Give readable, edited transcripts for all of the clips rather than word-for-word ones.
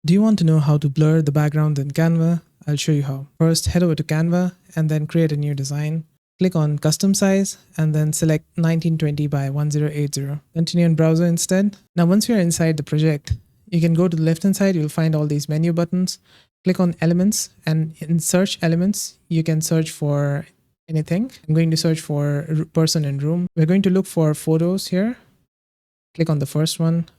Do you want to know how to blur the background in Canva? I'll show you how. First, head over to Canva and then create a new design. Click on custom size and then select 1920 by 1080. Continue in browser instead. Now, once you're inside the project, you can go to the left hand side, you'll find all these menu buttons. Click on elements, and in search elements, you can search for anything. I'm going to search for person in room. We're going to look for photos here. Click on the first one.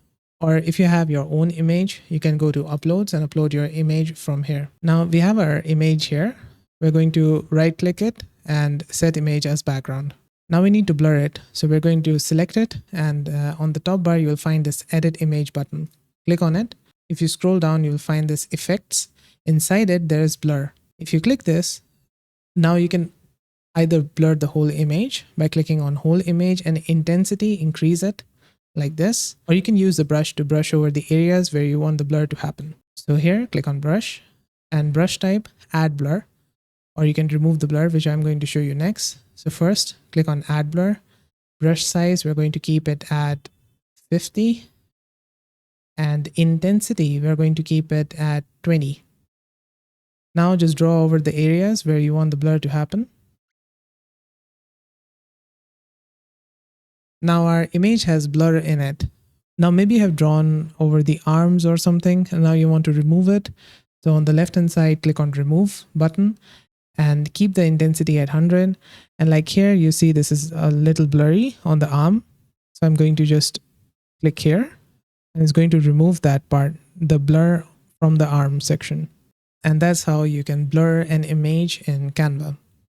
Or if you have your own image, you can go to uploads and upload your image from here. Now we have our image here. We're going to right click it and set image as background. Now we need to blur it. So we're going to select it, and on the top bar, you will find this edit image button. Click on it. If you scroll down, you'll find this effects. Inside it, there is blur. If you click this, now you can either blur the whole image by clicking on whole image and intensity, increase it like this, or you can use the brush to brush over the areas where you want the blur to happen. So here, click on brush and brush type, add blur, or you can remove the blur, which I'm going to show you next. So first, click on add blur. Brush size, we're going to keep it at 50. And intensity, we're going to keep it at 20. Now just draw over the areas where you want the blur to happen. Now our image has blur in it. Now maybe you have drawn over the arms or something, and now you want to remove it. So on the left hand side, click on remove button and keep the intensity at 100. And like here, you see this is a little blurry on the arm. So I'm going to just click here, and it's going to remove that part, the blur from the arm section. And that's how you can blur an image in Canva.